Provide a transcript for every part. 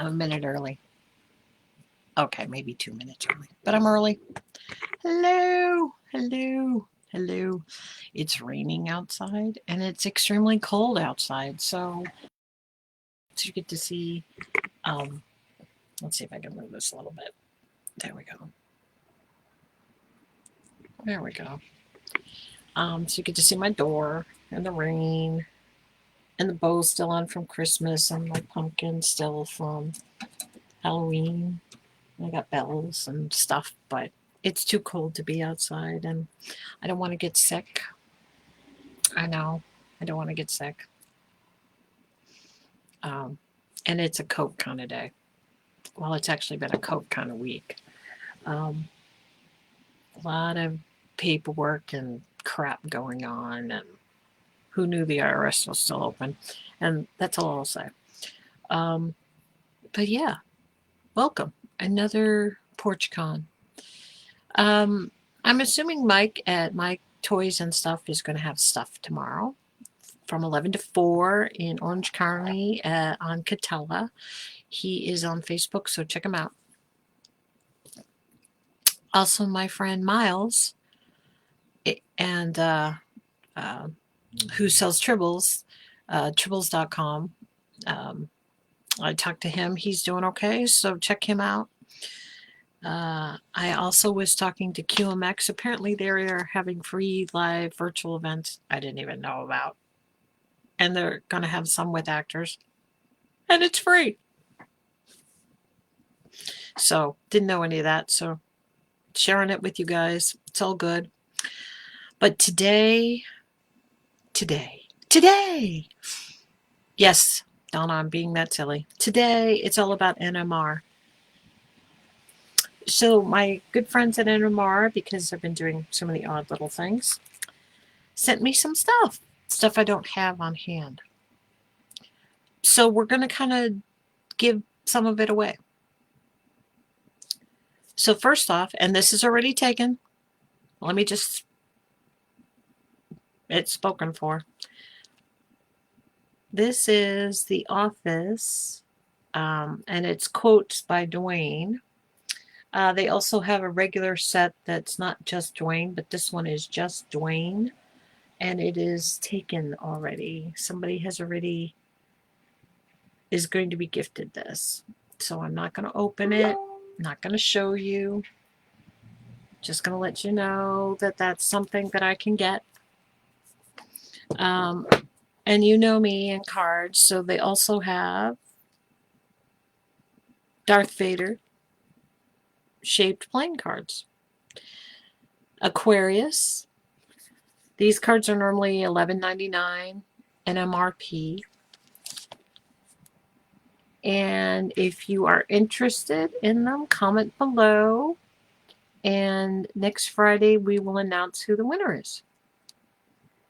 I'm a minute early. Okay, maybe 2 minutes early, but I'm early. Hello, hello, hello. It's raining outside and it's extremely cold outside. So you get to see, um, let's see if I can move this a little bit. There we go. There we go. So you get to see my door and the rain and the bow still on from Christmas and my pumpkin still from Halloween. I got bells and stuff, but it's too cold to be outside and I don't want to get sick. I know. I don't want to get sick. Um, and it's a coat kind of day. Well, it's actually been a coat kind of week. Um, a lot of paperwork and crap going on, and who knew the IRS was still open? And that's all I'll say. Um, but yeah, welcome. Another PORCHCON. I'm assuming Mike at Mike Toys and Stuff is going to have stuff tomorrow from 11 to 4 in Orange County on Catella. He is on Facebook, so check him out. Also, my friend Miles, and who sells Tribbles, tribbles.com. I talked to him. He's doing okay, so check him out. I also was talking to QMX. Apparently, they are having free live virtual events I didn't even know about. And they're going to have some with actors. And it's free. So, didn't know any of that. So, sharing it with you guys. It's all good. But today, yes, Donna, I'm being that silly. Today, it's all about NMR. So my good friends at NMR, because I've been doing so many odd little things, sent me some stuff I don't have on hand. So we're going to kind of give some of it away. So first off, and this is already taken, let me just, it's spoken for. This is The Office, and it's quotes by Dwayne. They also have a regular set that's not just Dwayne, but this one is just Dwayne. And it is taken already. Somebody has already is going to be gifted this. So I'm not going to open it. I'm not going to show you. Just going to let you know that that's something that I can get. And you know me and cards. So they also have Darth Vader shaped playing cards. Aquarius. These cards are normally $11.99 NMRP. And if you are interested in them, comment below. And next Friday, we will announce who the winner is.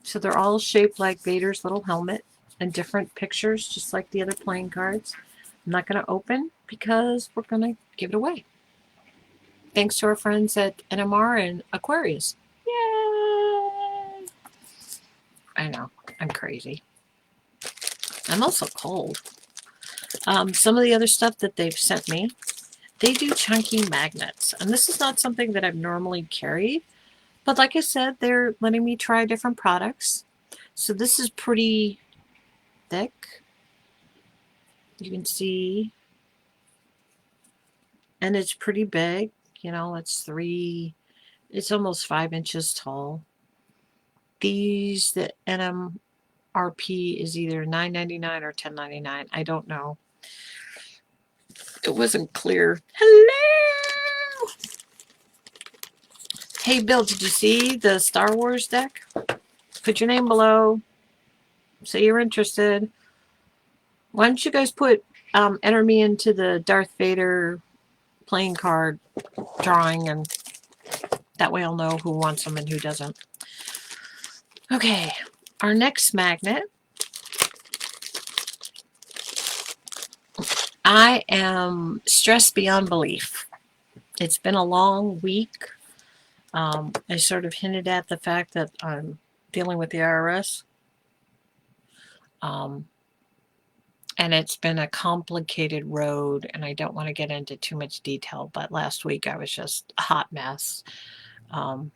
So they're all shaped like Vader's little helmet and different pictures, just like the other playing cards. I'm not going to open because we're going to give it away. Thanks to our friends at NMR and Aquarius. Yay! I know, I'm crazy. I'm also cold. Some of the other stuff that they've sent me, they do chunky magnets. And this is not something that I've normally carried. But like I said, they're letting me try different products. So this is pretty thick. You can see. And it's pretty big. You know, it's almost 5 inches tall. These, the NMRP is either $9.99 or $10.99. I don't know. It wasn't clear. Hello! Hey, Bill, did you see the Star Wars deck? Put your name below. Say you're interested. Why don't you guys enter me into the Darth Vader playing card drawing, and that way I'll know who wants them and who doesn't. Okay, our next magnet. I am stressed beyond belief. It's been a long week. I sort of hinted at the fact that I'm dealing with the IRS. And it's been a complicated road, and I don't want to get into too much detail, but last week I was just a hot mess. And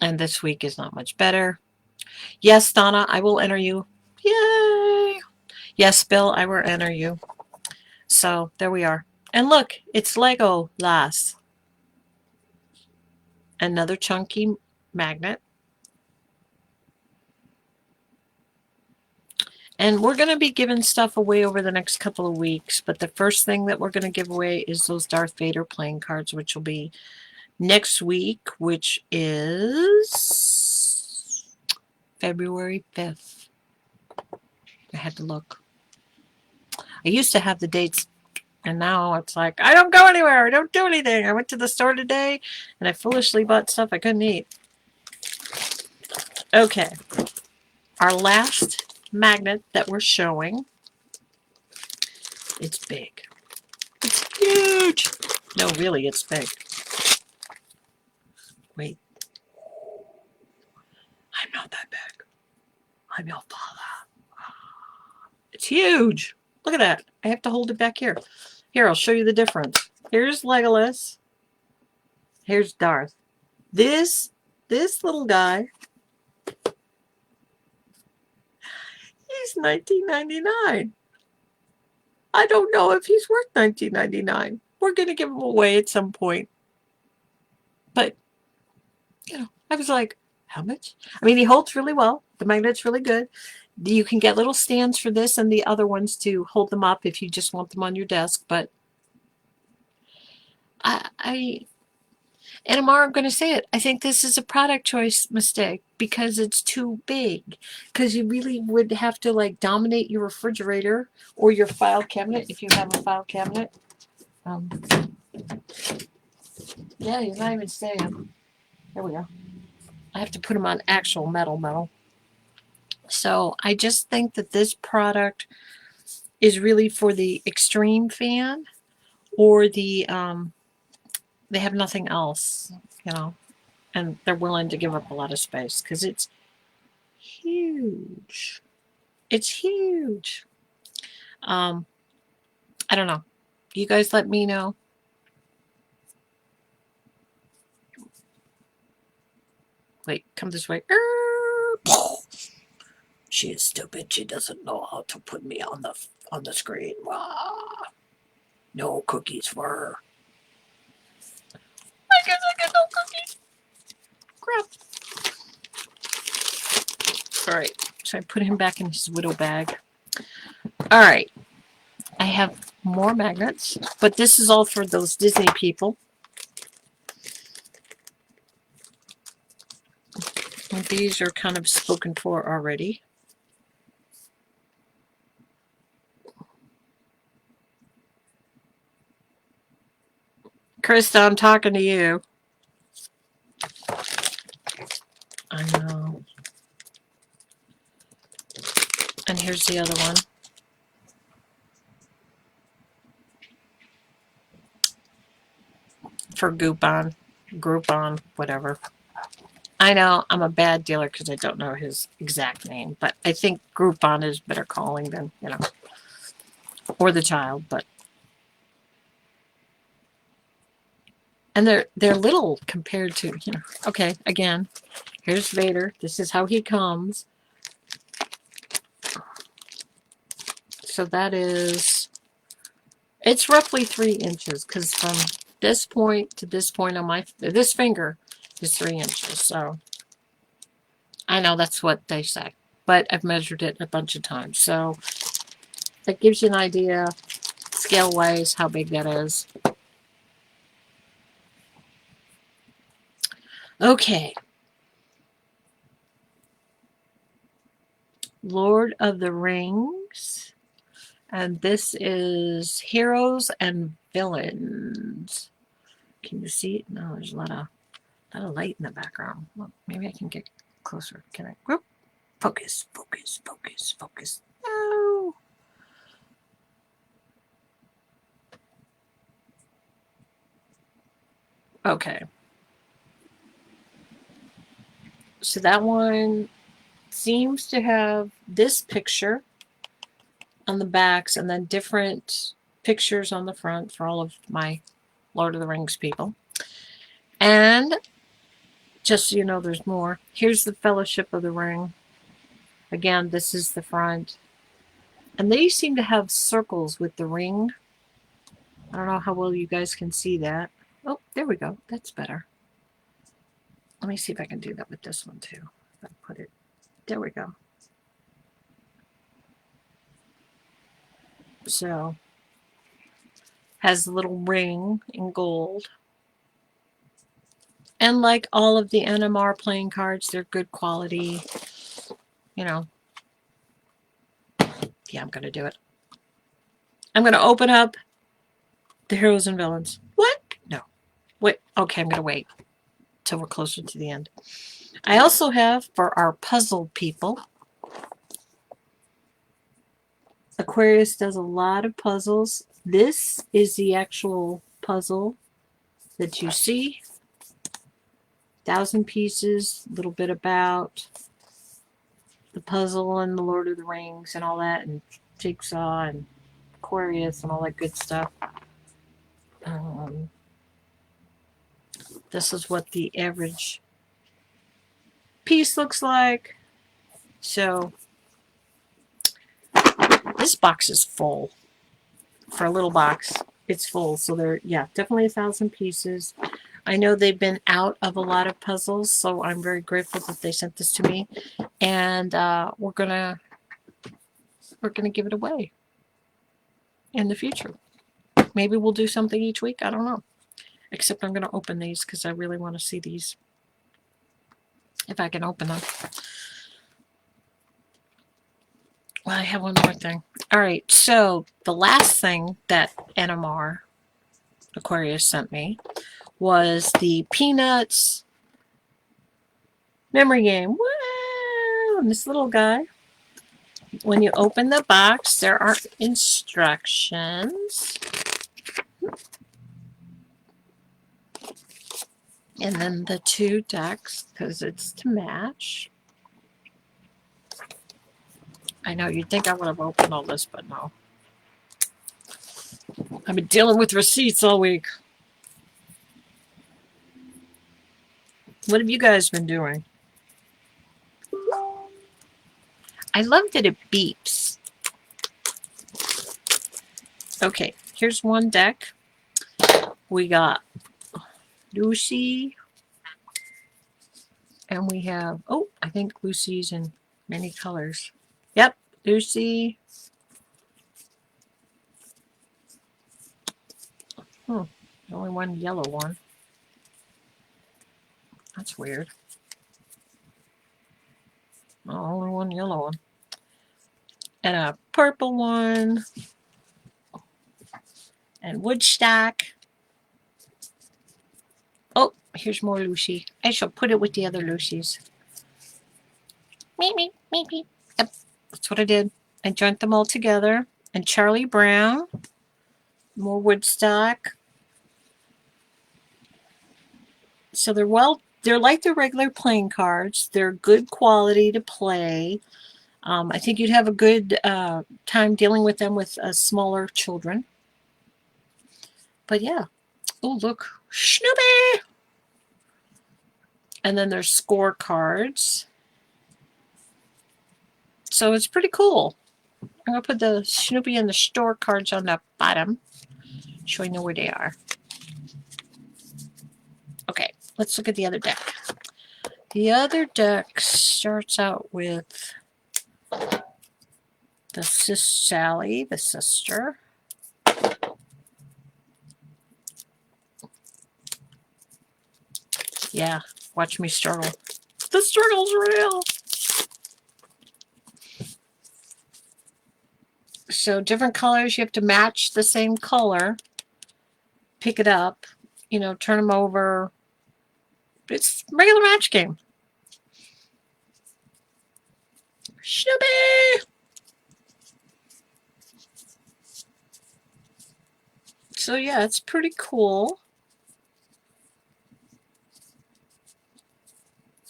this week is not much better. Yes, Donna, I will enter you. Yay! Yes, Bill, I will enter you. So there we are. And look, it's Lego Lass. Another chunky magnet. And we're going to be giving stuff away over the next couple of weeks. But the first thing that we're going to give away is those Darth Vader playing cards, which will be next week, which is February 5th. I had to look. I used to have the dates, and now it's like, I don't go anywhere. I don't do anything. I went to the store today, and I foolishly bought stuff I couldn't eat. Okay. Our last magnet that we're showing. It's big. It's huge. No, really, it's big. Wait. I'm not that big. I'm your father. It's huge. Look at that. I have to hold it back here. Here, I'll show you the difference. Here's Legolas. Here's Darth. This little guy, he's $19.99. I don't know if he's worth $19.99. We're going to give him away at some point. But, you know, I was like, how much? I mean, he holds really well. The magnet's really good. You can get little stands for this and the other ones to hold them up if you just want them on your desk. But NMR, I'm going to say it. I think this is a product choice mistake because it's too big. Because you really would have to like dominate your refrigerator or your file cabinet if you have a file cabinet. Yeah, he's not even staying. There we go. I have to put him on actual metal. So I just think that this product is really for the extreme fan or the they have nothing else, you know, and they're willing to give up a lot of space because it's huge. It's huge. I don't know. You guys let me know. Wait, come this way. She is stupid. She doesn't know how to put me on the screen. No cookies for her. I guess I get no cookies. Crap. Alright, so I put him back in his widow bag. Alright, I have more magnets, but this is all for those Disney people. And these are kind of spoken for already. Krista, I'm talking to you. I know. And here's the other one. For Groupon, whatever. I know I'm a bad dealer because I don't know his exact name, but I think Groupon is better calling than, you know, or the child, but. And they're little compared to, you know, okay, again, here's Vader. This is how he comes. So that is, it's roughly 3 inches because from this point to this point on this finger is 3 inches. So I know that's what they say, but I've measured it a bunch of times. So that gives you an idea, scale-wise, how big that is. Okay. Lord of the Rings. And this is Heroes and Villains. Can you see it? No, there's a lot of light in the background. Well, maybe I can get closer. Can I? Whoop. Focus. No. Okay. So that one seems to have this picture on the backs, and then different pictures on the front for all of my Lord of the Rings people. And just so you know, there's more. Here's the Fellowship of the Ring. Again, this is the front. And they seem to have circles with the ring. I don't know how well you guys can see that. Oh, there we go. That's better. Let me see if I can do that with this one too. If I put it, there we go. So, has a little ring in gold. And like all of the NMR playing cards, they're good quality. You know. Yeah, I'm going to do it. I'm going to open up the heroes and villains. What? No. Wait. Okay, I'm going to wait till we're closer to the end. I also have, for our puzzle people, Aquarius does a lot of puzzles. This is the actual puzzle that you see. 1,000 pieces, a little bit about the puzzle and the Lord of the Rings and all that, and Jigsaw and Aquarius and all that good stuff. This is what the average piece looks like. So this box is full. For a little box, it's full. So they're, yeah, definitely 1,000 pieces. I know they've been out of a lot of puzzles, so I'm very grateful that they sent this to me. And we're gonna give it away in the future. Maybe we'll do something each week. I don't know. Except I'm gonna open these because I really want to see these. If I can open them. Well, I have one more thing. All right, so the last thing that NMR Aquarius sent me was the Peanuts memory game. Wow! And this little guy. When you open the box, there are instructions. And then the 2 decks, because it's to match. I know, you'd think I would have opened all this, but no. I've been dealing with receipts all week. What have you guys been doing? I love that it beeps. Okay, here's one deck. We got Lucy. And we have, oh, I think Lucy's in many colors. Yep, Lucy. Only one yellow one. That's weird. Oh, only one yellow one. And a purple one. And Woodstock. Oh, here's more Lucy. I shall put it with the other Lucys. Meep, meep, meep, meep. Yep, that's what I did. I joined them all together. And Charlie Brown. More Woodstock. So they're like the regular playing cards. They're good quality to play. I think you'd have a good time dealing with them with smaller children. But yeah. Oh, look. Snoopy! And then there's scorecards. So it's pretty cool. I'm going to put the Snoopy and the store cards on the bottom. So I know where they are. Okay, let's look at the other deck. The other deck starts out with the Sally, the sister. Yeah, watch me struggle. The struggle's real. So different colors, you have to match the same color. Pick it up, you know, turn them over. It's a regular match game. Snoopy! So yeah, it's pretty cool.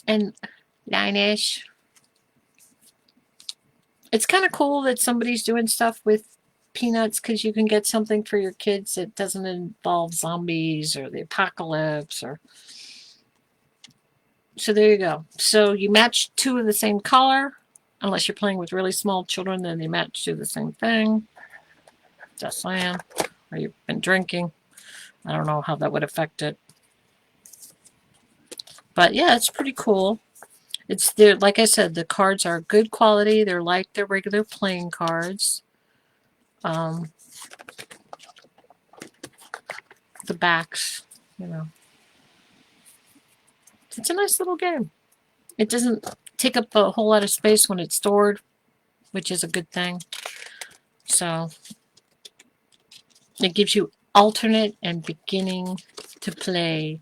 And Linus. It's kind of cool that somebody's doing stuff with peanuts because you can get something for your kids that doesn't involve zombies or the apocalypse. Or so there you go. So you match two of the same color. Unless you're playing with really small children, then they match to the same thing. Just saying. Or you've been drinking. I don't know how that would affect it. But yeah, it's pretty cool. It's there, like I said, the cards are good quality. They're like their regular playing cards. The backs, you know. It's a nice little game. It doesn't take up a whole lot of space when it's stored, which is a good thing. So it gives you alternate and beginning to play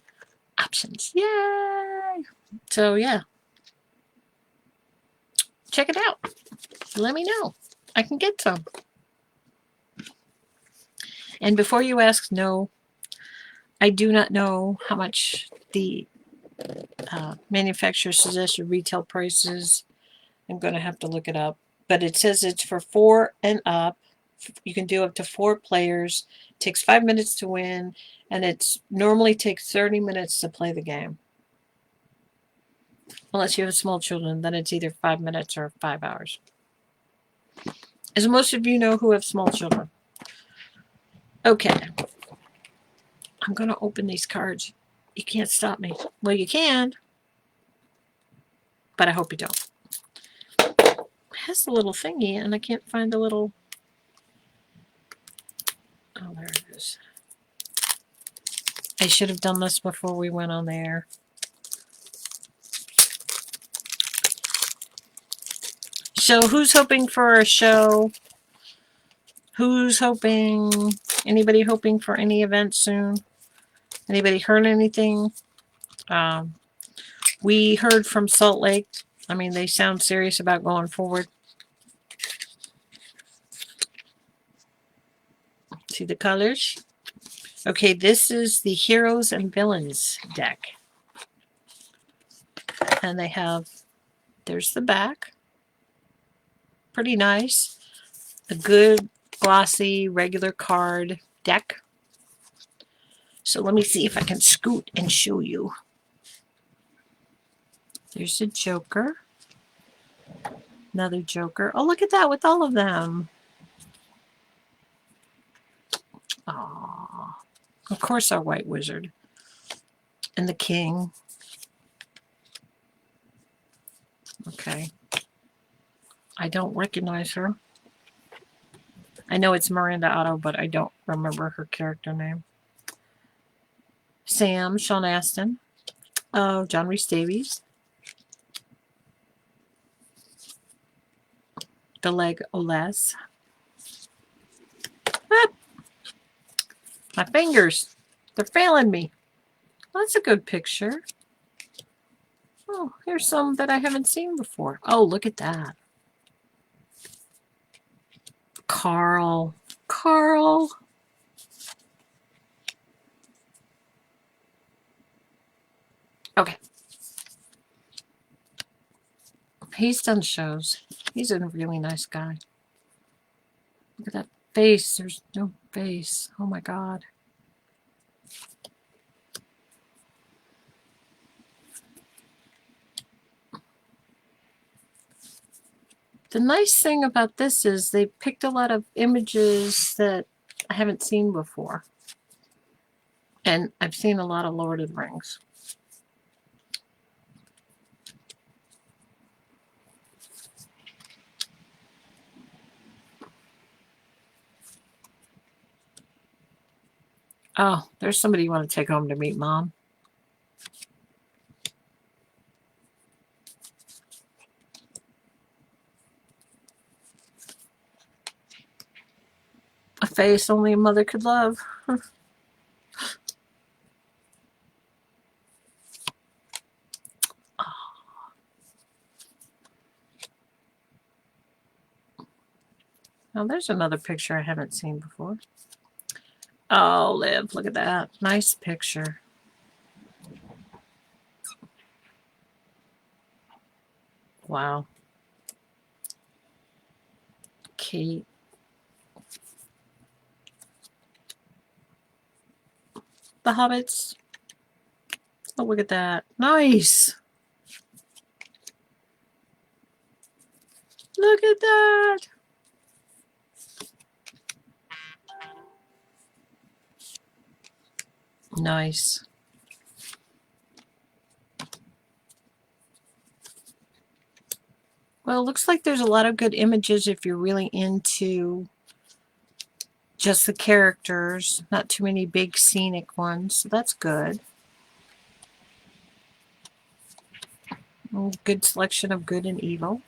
options. Yay! So yeah, check it out. Let me know. I can get some. And before you ask, no, I do not know how much the manufacturer suggested retail prices. I'm going to have to look it up. But it says it's for 4 and up. You can do up to 4 players. It takes 5 minutes to win. And it normally takes 30 minutes to play the game. Unless you have small children, then it's either 5 minutes or 5 hours. As most of you know who have small children. Okay. I'm going to open these cards. You can't stop me. Well, you can. But I hope you don't. It has a little thingy, and I can't find the little... Oh, there it is. I should have done this before we went on the air. So who's hoping for a show? Who's hoping? Anybody hoping for any event soon? Anybody heard anything? We heard from Salt Lake. I mean, they sound serious about going forward. See the colors? Okay, this is the Heroes and Villains deck. And they have, there's the back. Pretty nice. A good, glossy, regular card deck. So let me see if I can scoot and show you. There's a Joker. Another Joker. Oh, look at that with all of them. Aww. Of course, our White Wizard. And the King. Okay. I don't recognize her. I know it's Miranda Otto, but I don't remember her character name. Sam, Sean Astin. Oh, John Rhys Davies. Deleg Oles. Ah, my fingers. They're failing me. Well, that's a good picture. Oh, here's some that I haven't seen before. Oh, look at that. Carl. Carl. Okay. He's done shows. He's a really nice guy. Look at that face. There's no face. Oh my God. The nice thing about this is they picked a lot of images that I haven't seen before. And I've seen a lot of Lord of the Rings. Oh, there's somebody you want to take home to meet Mom. A face only a mother could love. Now there's another picture I haven't seen before. Oh, Liv, look at that. Nice picture. Wow. Kate. The Hobbits. Oh, look at that. Nice. Look at that. Nice. Well, it looks like there's a lot of good images if you're really into just the characters. Not too many big scenic ones, so that's good. Good selection of good and evil.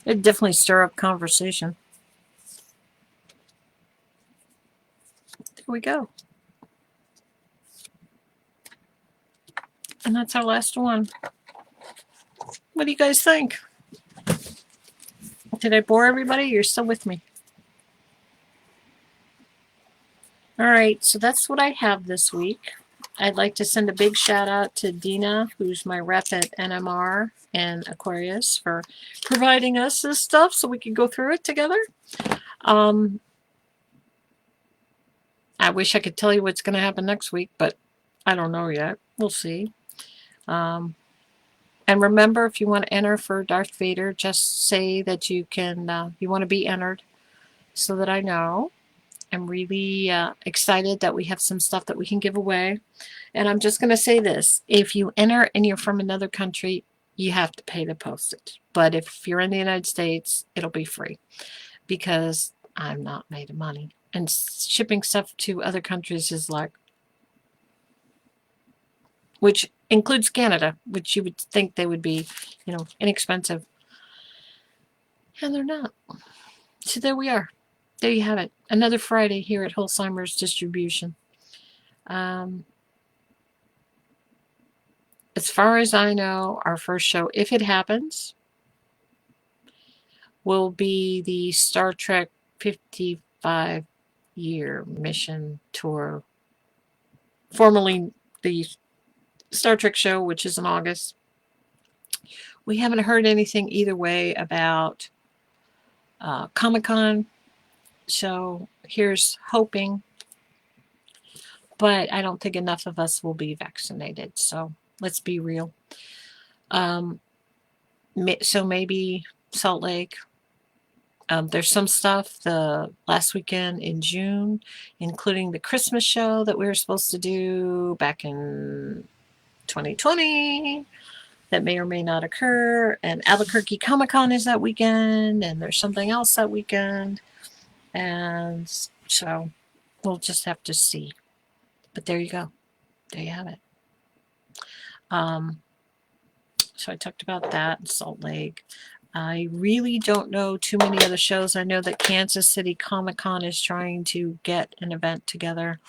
It'd definitely stir up conversation. There we go. And that's our last one. What do you guys think? Did I bore everybody? You're still with me. All right, so that's what I have this week. I'd like to send a big shout out to Dina, who's my rep at NMR and Aquarius, for providing us this stuff so we can go through it together. I wish I could tell you what's going to happen next week, but I don't know yet. We'll see. And remember, if you want to enter for Darth Vader, just say that you can. You want to be entered, so that I know. I'm really excited that we have some stuff that we can give away. And I'm just going to say this. If you enter and you're from another country, you have to pay the postage. But if you're in the United States, it'll be free, because I'm not made of money. And shipping stuff to other countries is like, which includes Canada, which you would think they would be, inexpensive. And they're not. So there we are. There you have it. Another Friday here at Holzheimer's Distribution. As far as I know, our first show, if it happens, will be the Star Trek 55-year mission tour. Formerly the Star Trek show, which is in August. We haven't heard anything either way about Comic-Con. So here's hoping, but I don't think enough of us will be vaccinated. So let's be real. So maybe Salt Lake. There's some stuff the last weekend in June, including the Christmas show that we were supposed to do back in 2020 that may or may not occur. And Albuquerque Comic-Con is that weekend, and there's something else that weekend. And so we'll just have to see. But there you go. There you have it. So I talked about that in Salt Lake. I really don't know too many other shows. I know that Kansas City Comic-Con is trying to get an event together.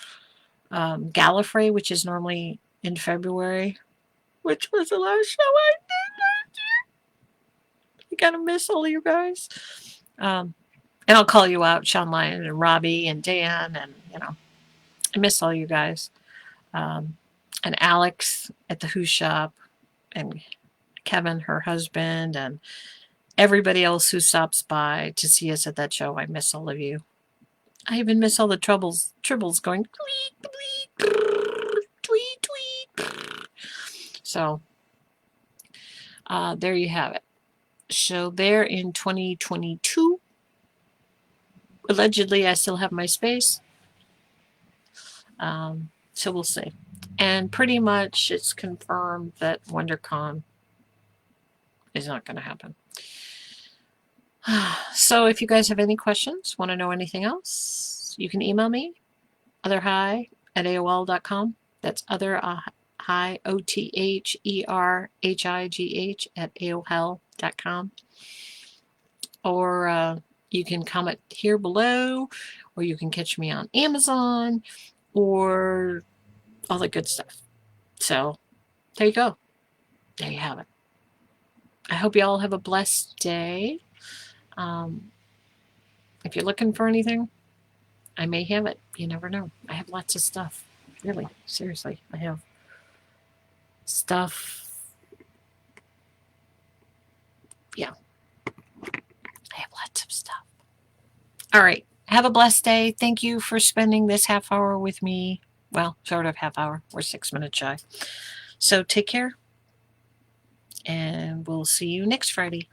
Gallifrey, which is normally in February, which was the last show I did last year. I gotta miss all of you guys. And I'll call you out, Sean Lyon and Robbie and Dan, and I miss all you guys. And Alex at the Who Shop, and Kevin, her husband, and everybody else who stops by to see us at that show. I miss all of you. I even miss all the tribbles going tweet, tweet, tweet. So there you have it. So there in 2022. Allegedly, I still have my space. So we'll see. And pretty much it's confirmed that WonderCon is not going to happen. So if you guys have any questions, want to know anything else, you can email me, otherhi@aol.com. That's otherhi, otherhigh@aol.com. Or you can comment here below, or you can catch me on Amazon, or all the good stuff. So there you go. There you have it. I hope you all have a blessed day. If you're looking for anything, I may have it. You never know. I have lots of stuff. Really, seriously. I have stuff. Yeah. I have lots of stuff. All right. Have a blessed day. Thank you for spending this half hour with me. Well, sort of half hour. We're 6 minutes shy. So take care. And we'll see you next Friday.